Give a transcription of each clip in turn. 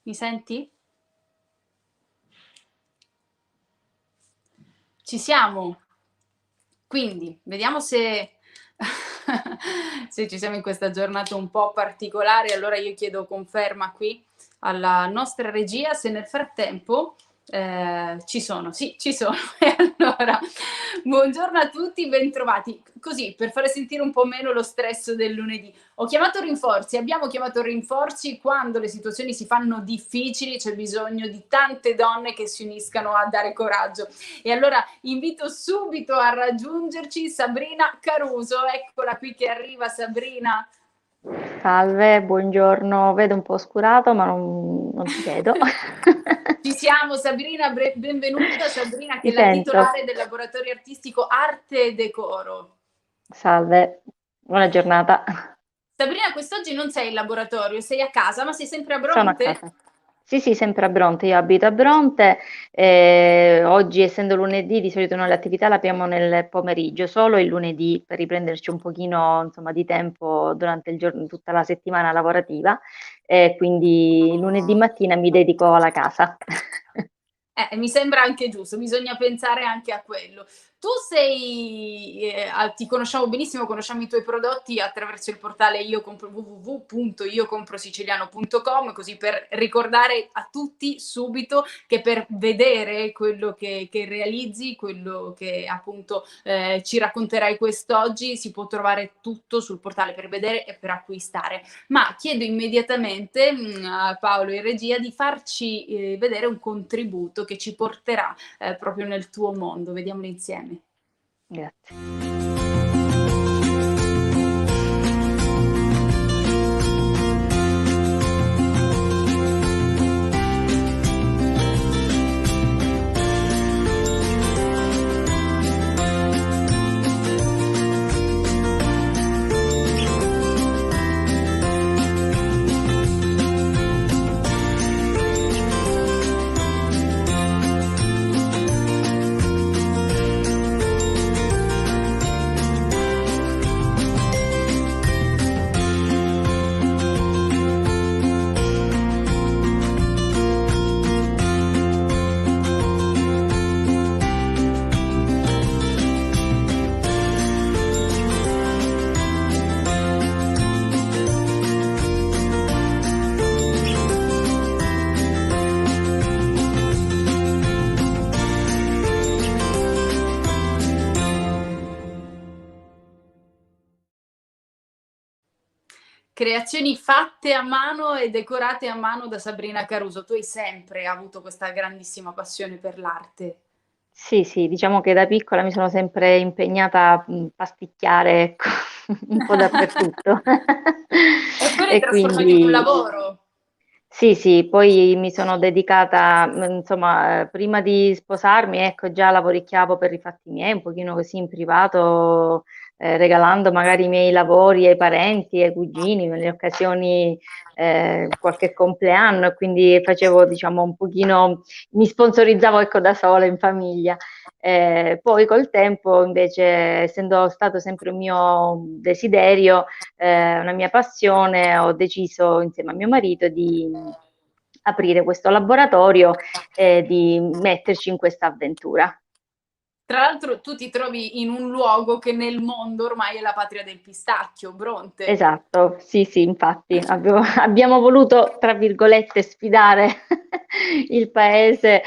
Mi senti? Ci siamo. Quindi, vediamo se se ci siamo in questa giornata un po' particolare. Allora io chiedo conferma qui alla nostra regia se nel frattempo ci sono. Sì, ci sono. E allora, buongiorno a tutti, bentrovati. Così, per fare sentire un po' meno lo stress del lunedì. Ho chiamato rinforzi, abbiamo chiamato rinforzi quando le situazioni si fanno difficili, c'è bisogno di tante donne che si uniscano a dare coraggio. E allora invito subito a raggiungerci Sabrina Caruso, eccola qui che arriva Sabrina. Salve, buongiorno. Vedo un po' oscurato, ma non ti vedo. Ci siamo Sabrina, benvenuta Sabrina che Ti è la sento. titolare del laboratorio artistico Arte e Decoro. Salve, buona giornata. Sabrina, quest'oggi non sei in laboratorio, sei a casa, ma sei sempre a Sono a Bronte? casa. Sì, sì, sempre a Bronte. Io abito a Bronte. Oggi, essendo lunedì, di solito noi le attività le abbiamo nel pomeriggio, solo il lunedì per riprenderci un pochino, insomma, di tempo durante il giorno, tutta la settimana lavorativa. Quindi lunedì mattina mi dedico alla casa. Mi sembra anche giusto, bisogna pensare anche a quello. Tu sei, ti conosciamo benissimo, conosciamo i tuoi prodotti attraverso il portale www.iocomprosiciliano.com, così per ricordare a tutti subito che per vedere quello che realizzi, quello che appunto ci racconterai quest'oggi, si può trovare tutto sul portale per vedere e per acquistare. Ma chiedo immediatamente a Paolo in regia di farci vedere un contributo che ci porterà proprio nel tuo mondo. Vediamolo insieme. Grazie. Creazioni fatte a mano e decorate a mano da Sabrina Caruso. Tu hai sempre avuto questa grandissima passione per l'arte. Sì, sì, diciamo che da piccola mi sono sempre impegnata a pasticchiare, ecco, un po' dappertutto. E poi l'hai E trasformato in un quindi lavoro. sì, sì, poi mi sono dedicata, insomma, prima di sposarmi, ecco, già lavoricchiavo per i fatti miei, un pochino così in privato, regalando magari i miei lavori ai parenti, ai cugini, nelle occasioni, qualche compleanno, e quindi facevo, diciamo, un pochino, mi sponsorizzavo, ecco, da sola in famiglia. Poi col tempo, invece, essendo stato sempre un mio desiderio, una mia passione, ho deciso insieme a mio marito di aprire questo laboratorio e di metterci in questa avventura. Tra l'altro tu ti trovi in un luogo che nel mondo ormai è la patria del pistacchio, Bronte. Esatto, sì, sì, infatti abbiamo voluto, tra virgolette, sfidare il paese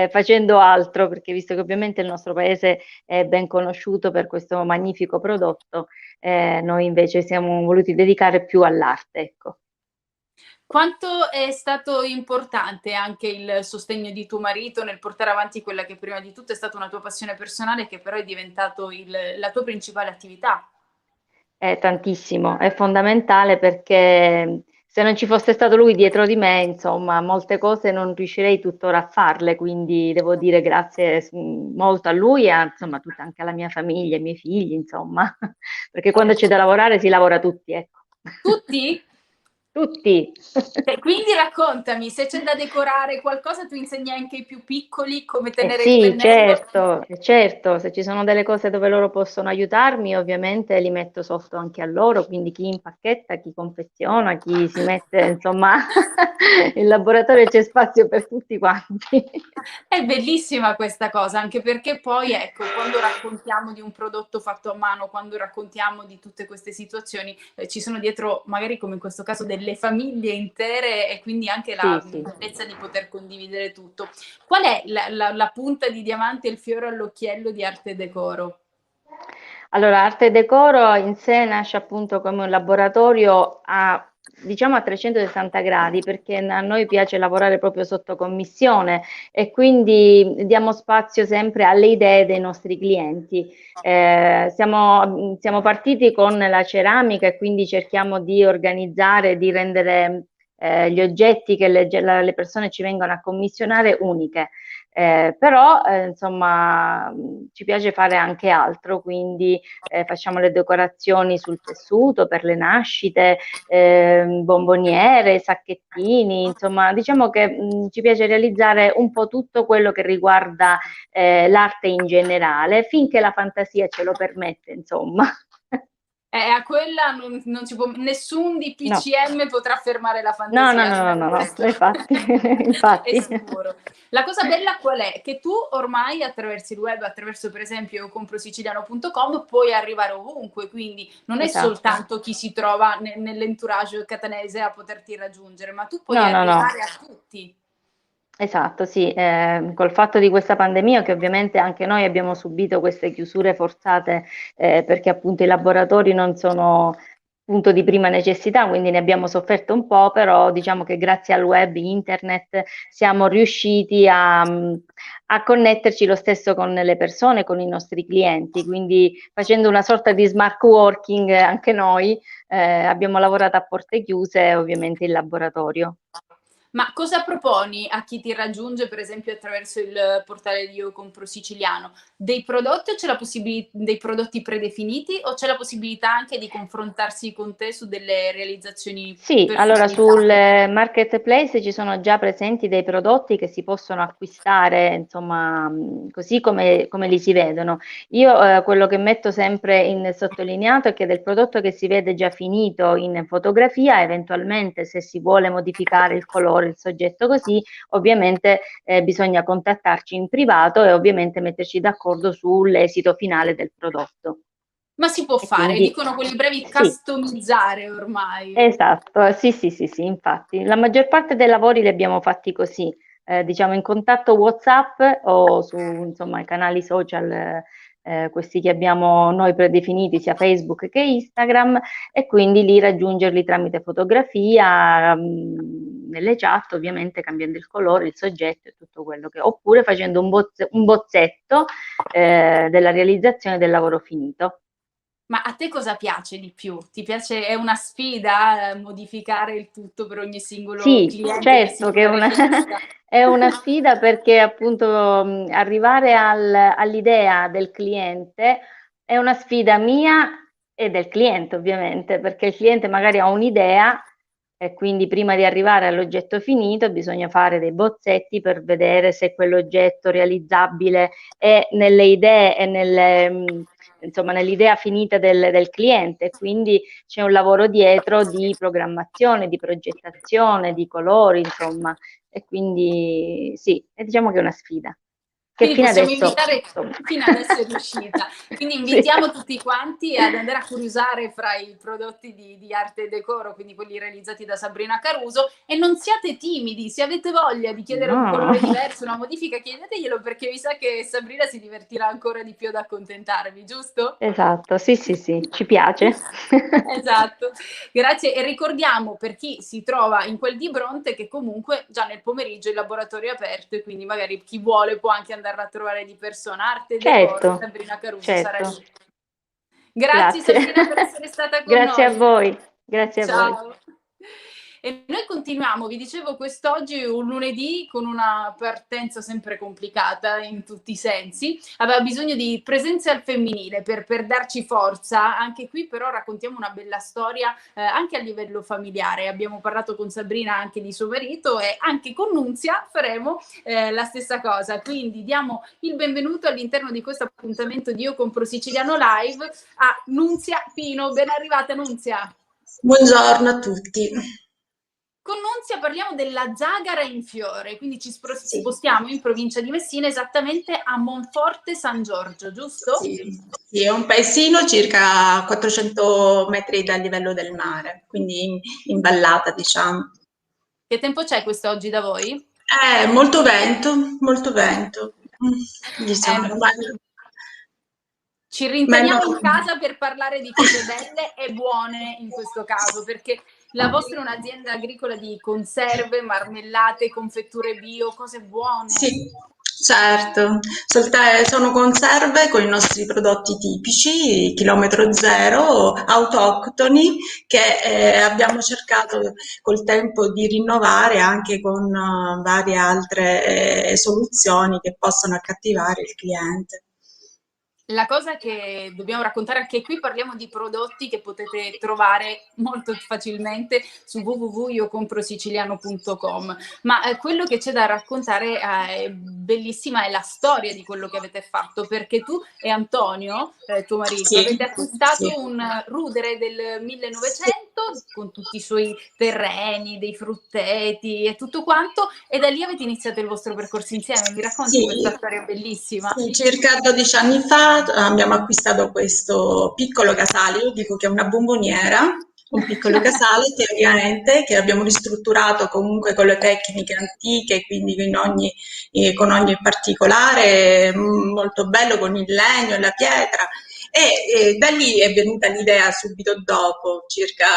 facendo altro, perché visto che ovviamente il nostro paese è ben conosciuto per questo magnifico prodotto, noi invece siamo voluti dedicare più all'arte, ecco. Quanto è stato importante anche il sostegno di tuo marito nel portare avanti quella che prima di tutto è stata una tua passione personale, che però è diventato la tua principale attività? Tantissimo, è fondamentale perché se non ci fosse stato lui dietro di me, insomma, molte cose non riuscirei tuttora a farle, quindi devo dire grazie molto a lui e insomma, tutta anche alla mia famiglia, ai miei figli, insomma, perché quando c'è da lavorare si lavora tutti, ecco. Tutti? tutti. Quindi raccontami, se c'è da decorare qualcosa, tu insegni anche ai più piccoli come Eh tenere il sì, pennello? certo, certo, se ci sono delle cose dove loro possono aiutarmi, ovviamente li metto sotto anche a loro, quindi chi impacchetta, chi confeziona, chi si mette, insomma, in laboratorio c'è spazio per tutti quanti. È bellissima questa cosa, anche perché poi, ecco, quando raccontiamo di un prodotto fatto a mano, quando raccontiamo di tutte queste situazioni, ci sono dietro, magari come in questo caso, delle famiglie intere e quindi anche Sì, la sì. bellezza di poter condividere tutto. Qual è la punta di diamante e il fiore all'occhiello di Arte e Decoro? Allora, Arte e Decoro in sé nasce appunto come un laboratorio a, diciamo, a 360 gradi, perché a noi piace lavorare proprio sotto commissione e quindi diamo spazio sempre alle idee dei nostri clienti. Siamo partiti con la ceramica e quindi cerchiamo di organizzare, di rendere gli oggetti che le persone ci vengono a commissionare uniche. Però insomma ci piace fare anche altro, quindi facciamo le decorazioni sul tessuto per le nascite, bomboniere, sacchettini, insomma diciamo che ci piace realizzare un po' tutto quello che riguarda l'arte in generale, finché la fantasia ce lo permette, insomma. A quella non si può, nessun No, DPCM potrà fermare la no, no, fantasia, no, no, almeno no, questo no, infatti, è infatti. sicuro. La cosa bella qual è? Che tu ormai attraverso il web, attraverso per esempio io comprosiciliano.com, puoi arrivare ovunque, quindi non è Esatto. soltanto chi si trova nell'entourage catanese a poterti raggiungere, ma tu puoi No, no, no. arrivare a tutti. Esatto, sì, col fatto di questa pandemia che ovviamente anche noi abbiamo subito queste chiusure forzate perché appunto i laboratori non sono punto di prima necessità, quindi ne abbiamo sofferto un po', però diciamo che grazie al web, internet, siamo riusciti a connetterci lo stesso con le persone, con i nostri clienti, quindi facendo una sorta di smart working anche noi abbiamo lavorato a porte chiuse ovviamente in laboratorio. Ma cosa proponi a chi ti raggiunge, per esempio, attraverso il portale di Io Compro Siciliano? Dei prodotti o c'è la dei prodotti predefiniti o c'è la possibilità anche di confrontarsi con te su delle realizzazioni Sì, allora sul personalizzate? marketplace ci sono già presenti dei prodotti che si possono acquistare, insomma, così come li si vedono. Io quello che metto sempre in sottolineato è che del prodotto che si vede già finito in fotografia, eventualmente se si vuole modificare il colore, il soggetto così, ovviamente bisogna contattarci in privato e ovviamente metterci d'accordo sull'esito finale del prodotto. Ma si può E fare, quindi dicono quelli brevi, sì. customizzare ormai. Esatto, sì, sì, sì, sì, infatti. La maggior parte dei lavori li abbiamo fatti così, diciamo in contatto WhatsApp o su, insomma, i canali social, questi che abbiamo noi predefiniti, sia Facebook che Instagram, e quindi lì raggiungerli tramite fotografia, nelle chat, ovviamente cambiando il colore, il soggetto e tutto quello che, oppure facendo un bozzetto, della realizzazione del lavoro finito. Ma a te cosa piace di più? Ti piace, è una sfida modificare il tutto per ogni singolo Sì, cliente che si certo che è pone una, richiesta? è una sfida perché appunto arrivare all'idea del cliente è una sfida mia e del cliente ovviamente, perché il cliente magari ha un'idea e quindi prima di arrivare all'oggetto finito bisogna fare dei bozzetti per vedere se quell'oggetto realizzabile è nelle idee e insomma, nell'idea finita del cliente. Quindi c'è un lavoro dietro di programmazione, di progettazione, di colori, insomma, e quindi sì, e diciamo che è una sfida, che Quindi fino possiamo adesso, invitare, insomma, fino adesso è riuscita. Quindi sì. invitiamo tutti quanti ad andare a curiosare fra i prodotti di arte e decoro, quindi quelli realizzati da Sabrina Caruso, e non siate timidi, se avete voglia di chiedere un No, colore diverso, una modifica, chiedeteglielo perché mi sa che Sabrina si divertirà ancora di più ad accontentarvi, giusto? esatto, sì, sì, sì, ci piace. Esatto, grazie, e ricordiamo per chi si trova in quel di Bronte che comunque già nel pomeriggio il laboratorio è aperto e quindi magari chi vuole può anche andarla a trovare di persona. Arte e decoro, Certo, Sabrina Caruso sarà certo, lì. Grazie grazie. Sabrina per essere stata con Grazie a noi. voi, grazie a voi. Ciao. E noi continuiamo, vi dicevo, quest'oggi un lunedì con una partenza sempre complicata in tutti i sensi. Aveva bisogno di presenze al femminile per darci forza. Anche qui però raccontiamo una bella storia anche a livello familiare. Abbiamo parlato con Sabrina anche di suo marito e anche con Nunzia faremo la stessa cosa. Quindi diamo il benvenuto all'interno di questo appuntamento di Io Compro Siciliano Live a Nunzia Pino. Ben arrivata Nunzia. Buongiorno a tutti. Con Nunzia parliamo della Zagara in fiore, quindi ci Sì. spostiamo in provincia di Messina, esattamente a Monforte San Giorgio, giusto? Sì, è un paesino circa 400 metri dal livello del mare, quindi in vallata, diciamo. Che tempo c'è quest'oggi da voi? Molto vento, diciamo. Ci rinteniamo in casa per parlare di cose belle e buone in questo caso, perché la vostra è un'azienda agricola di conserve, marmellate, confetture bio, cose buone. Sì, certo. Sono conserve con i nostri prodotti tipici, chilometro zero, autoctoni, che abbiamo cercato col tempo di rinnovare anche con varie altre soluzioni che possono accattivare il cliente. La cosa che dobbiamo raccontare anche qui, parliamo di prodotti che potete trovare molto facilmente su www.iocomprosiciliano.com, ma quello che c'è da raccontare è bellissima, è la storia di quello che avete fatto, perché tu e Antonio, tuo marito, Sì, avete acquistato sì. un rudere del 1900 con tutti i suoi terreni, dei frutteti e tutto quanto, e da lì avete iniziato il vostro percorso insieme. Mi racconti Sì, questa storia bellissima? sì, circa 12 anni fa abbiamo acquistato questo piccolo casale, io dico che è una bomboniera, un piccolo casale teoricamente che abbiamo ristrutturato comunque con le tecniche antiche, quindi con ogni particolare, molto bello con il legno e la pietra. E da lì è venuta l'idea subito dopo, circa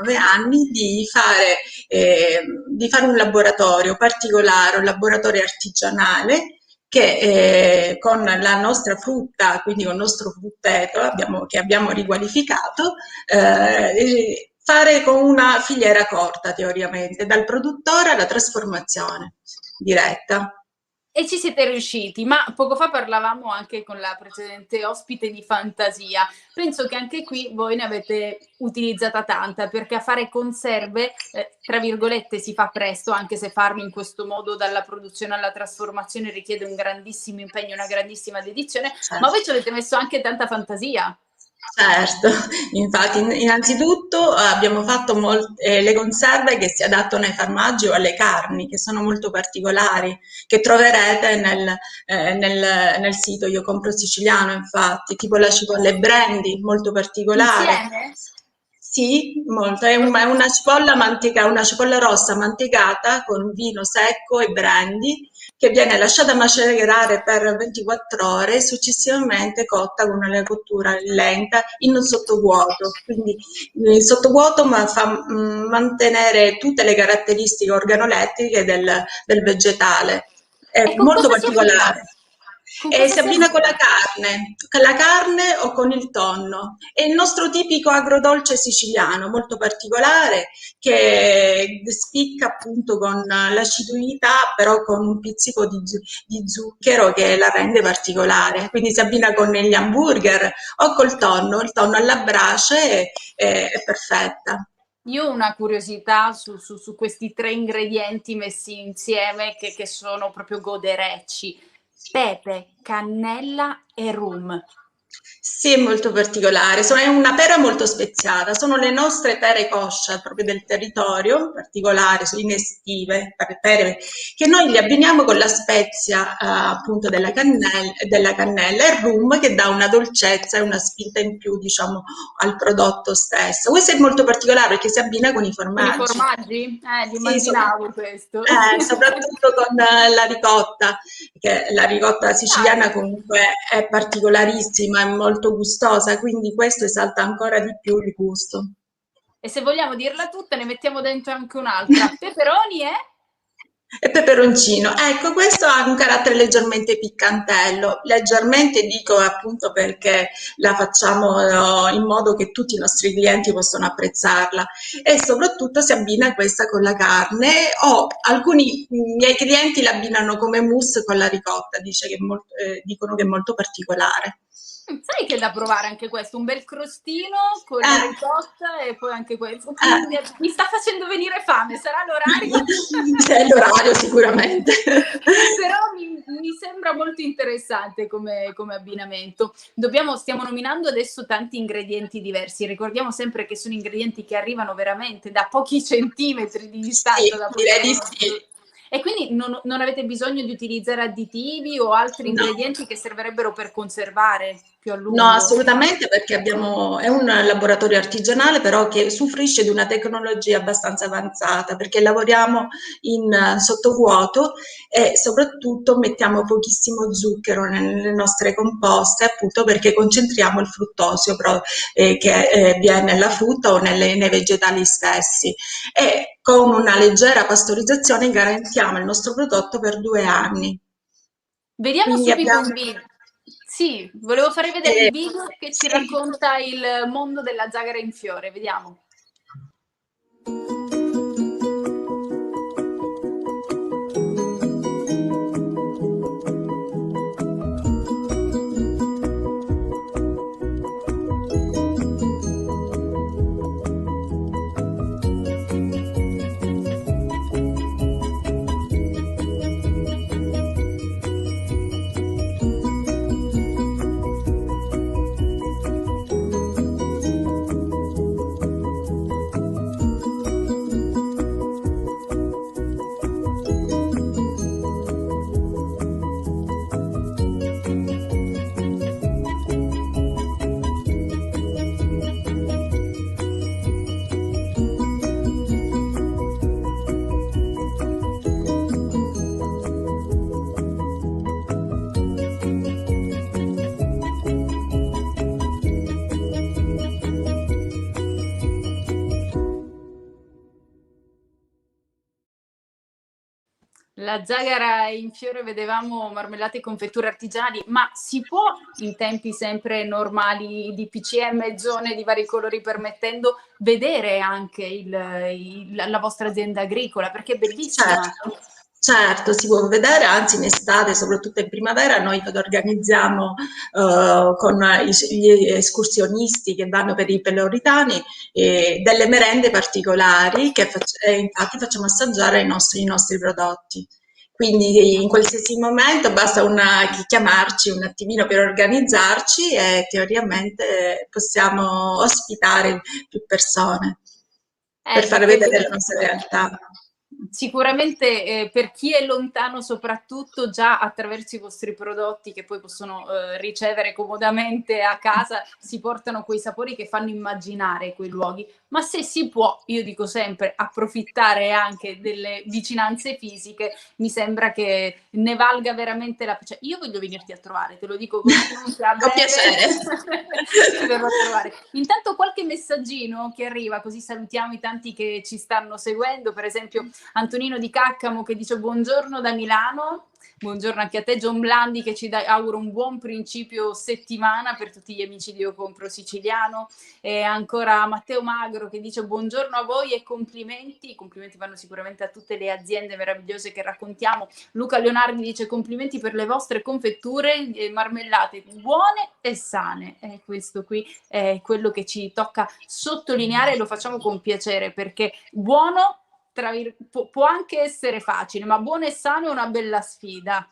8-9 anni, di fare un laboratorio particolare, un laboratorio artigianale che con la nostra frutta, quindi con il nostro frutteto che abbiamo riqualificato, fare con una filiera corta teoricamente, dal produttore alla trasformazione diretta. E ci siete riusciti, ma poco fa parlavamo anche con la precedente ospite di fantasia. Penso che anche qui voi ne avete utilizzata tanta, perché a fare conserve, tra virgolette, si fa presto, anche se farlo in questo modo dalla produzione alla trasformazione richiede un grandissimo impegno, una grandissima dedizione, ma voi ci avete messo anche tanta fantasia. Certo, infatti innanzitutto abbiamo fatto le conserve che si adattano ai formaggi o alle carni, che sono molto particolari, che troverete nel sito Io Compro Siciliano, infatti, tipo la cipolla e brandy, molto particolare. Insieme? Sì, molto. È una una cipolla rossa mantecata con vino secco e brandy che viene lasciata macerare per 24 ore e successivamente cotta con una cottura lenta in sottovuoto. Quindi il sottovuoto fa mantenere tutte le caratteristiche organolettiche del vegetale. E È con molto cosa si abbina? particolare. Con E cosa si si abbina abbina? con la carne o con il tonno. È il nostro tipico agrodolce siciliano, molto particolare, che spicca appunto con l'acidità, però con un pizzico di zucchero che la rende particolare. Quindi si abbina con gli hamburger o col tonno, il tonno alla brace è perfetta. Io ho una curiosità su questi tre ingredienti messi insieme che sono proprio goderecci. Pepe, cannella e rum. Sì, è molto particolare. È una pera molto speziata, sono le nostre pere kosher proprio del territorio, particolari, sono estive, pere che noi li abbiniamo con la spezia appunto della cannella e il rum che dà una dolcezza e una spinta in più, diciamo, al prodotto stesso. Questo è molto particolare perché si abbina con i Con i formaggi. formaggi? Sì, Immaginavo questo. soprattutto con la ricotta, che la ricotta siciliana Dai. comunque è particolarissima, è molto gustosa, quindi questo esalta ancora di più il gusto. E se vogliamo dirla tutta, ne mettiamo dentro anche un'altra. Peperoni e? E peperoncino, ecco, questo ha un carattere leggermente piccantello, leggermente dico appunto perché la facciamo in modo che tutti i nostri clienti possano apprezzarla e soprattutto si abbina questa con la carne o alcuni miei clienti la abbinano come mousse con la ricotta, dicono che è molto particolare. Sai che è da provare anche questo, un bel crostino con la Eh, ricotta e poi anche questo. eh. Mi sta facendo venire fame, sarà l'orario? È l'orario sicuramente. Però mi sembra molto interessante come abbinamento. Stiamo nominando adesso tanti ingredienti diversi. Ricordiamo sempre che sono ingredienti che arrivano veramente da pochi centimetri di Sì, distanza da direi di produrre. sì. E quindi non avete bisogno di utilizzare additivi o altri No. ingredienti che servirebbero per conservare più a No, lungo? assolutamente perché è un laboratorio artigianale però che soffrisce di una tecnologia abbastanza avanzata perché lavoriamo in sottovuoto e soprattutto mettiamo pochissimo zucchero nelle nostre composte appunto perché concentriamo il fruttosio che viene nella frutta o nei vegetali stessi e con una leggera pastorizzazione garantiamo il nostro prodotto per 2 anni. Vediamo Quindi subito abbiamo... un video. Sì, volevo farvi vedere il eh, video che ci sì. racconta il mondo della zagara in fiore. Vediamo. La zagara in fiore, vedevamo marmellate e confetture artigianali, ma si può in tempi sempre normali di PCM, zone di vari colori permettendo, vedere anche la vostra azienda agricola, perché è bellissima. Certo, certo, si può vedere, anzi in estate, soprattutto in primavera, noi organizziamo con gli escursionisti che vanno per i peloritani delle merende particolari e infatti facciamo assaggiare i nostri prodotti. Quindi in qualsiasi momento basta chiamarci un attimino per organizzarci e teoricamente possiamo ospitare più persone per far Perché vedere la nostra realtà. sicuramente per chi è lontano, soprattutto già attraverso i vostri prodotti che poi possono ricevere comodamente a casa, si portano quei sapori che fanno immaginare quei luoghi. Ma se si può, io dico sempre, approfittare anche delle vicinanze fisiche, mi sembra che ne valga veramente la pena. Cioè, io voglio venirti a trovare, te lo dico così, a Con breve piacere. ti verrò a trovare. Intanto qualche messaggino che arriva, così salutiamo i tanti che ci stanno seguendo, per esempio Antonino di Caccamo che dice buongiorno da Milano, buongiorno anche a te, John Blandi che ci augura un buon principio settimana per tutti gli amici di Io Compro Siciliano, e ancora Matteo Magro che dice buongiorno a voi e complimenti, i complimenti vanno sicuramente a tutte le aziende meravigliose che raccontiamo. Luca Leonardi dice complimenti per le vostre confetture e marmellate buone e sane, e questo qui è quello che ci tocca sottolineare e lo facciamo con piacere perché buono può anche essere facile, ma buono e sano è una bella sfida.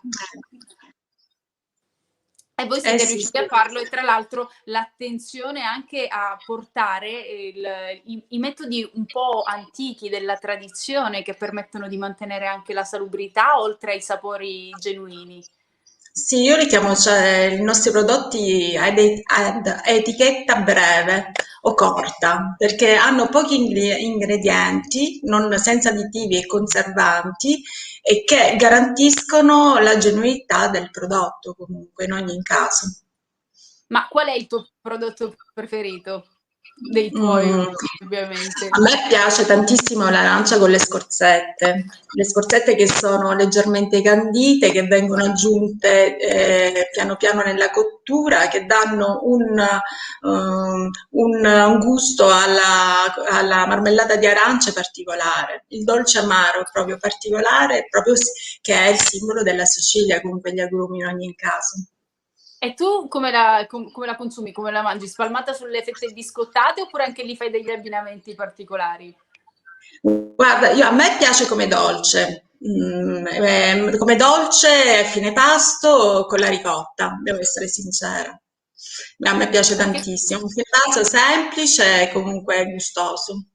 E voi siete Sì, riusciti sì. a farlo, e tra l'altro l'attenzione anche a portare i metodi un po' antichi della tradizione che permettono di mantenere anche la salubrità oltre ai sapori genuini. Sì, io richiamo cioè, i nostri prodotti ad etichetta breve o corta, perché hanno pochi ingredienti, senza additivi e conservanti, e che garantiscono la genuinità del prodotto comunque, in ogni caso. Ma qual è il tuo prodotto preferito? dei tuoi Mm, ovviamente. A me piace tantissimo l'arancia con le scorzette che sono leggermente candite, che vengono aggiunte piano piano nella cottura, che danno un gusto alla marmellata di arance particolare. Il dolce amaro proprio particolare, che è il simbolo della Sicilia, comunque gli agrumi in ogni caso. E tu come la consumi? Come la mangi? Spalmata sulle fette biscottate oppure anche lì fai degli abbinamenti particolari? Guarda, a me piace come dolce. Come dolce a fine pasto con la ricotta, devo essere sincera. A me piace Perché tantissimo. Un fine pasto semplice e comunque gustoso.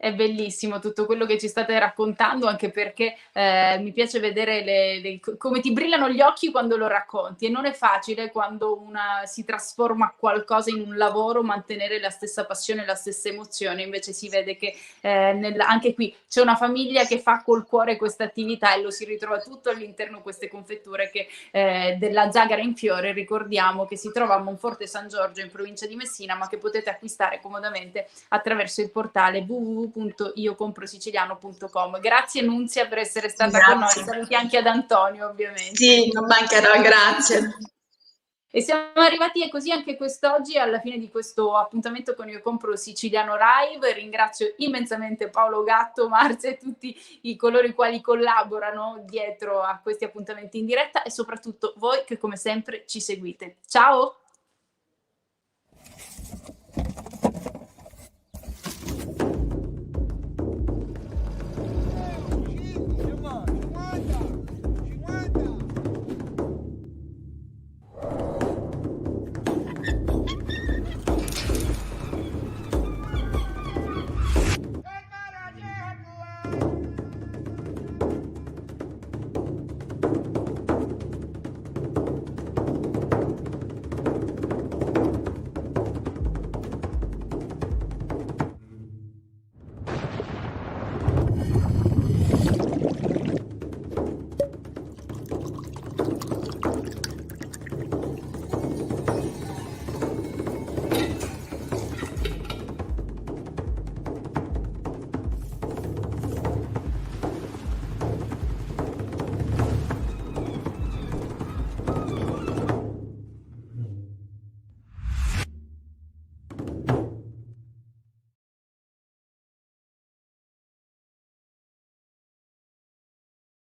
è bellissimo tutto quello che ci state raccontando, anche perché mi piace vedere come ti brillano gli occhi quando lo racconti e non è facile quando si trasforma qualcosa in un lavoro mantenere la stessa passione, la stessa emozione, invece si vede che anche qui c'è una famiglia che fa col cuore questa attività e lo si ritrova tutto all'interno queste confetture della Zagara in Fiore, ricordiamo che si trova a Monforte San Giorgio in provincia di Messina, ma che potete acquistare comodamente attraverso il portale www.iocomprosiciliano.com. Grazie Nunzia per essere stata con noi, Grazie. saluti anche ad Antonio ovviamente. Sì, non mancherò, grazie. E siamo arrivati così anche quest'oggi alla fine di questo appuntamento con Io Compro Siciliano Live. Ringrazio immensamente Paolo Gatto, Marzia e tutti coloro i quali collaborano dietro a questi appuntamenti in diretta e soprattutto voi che come sempre ci seguite. Ciao!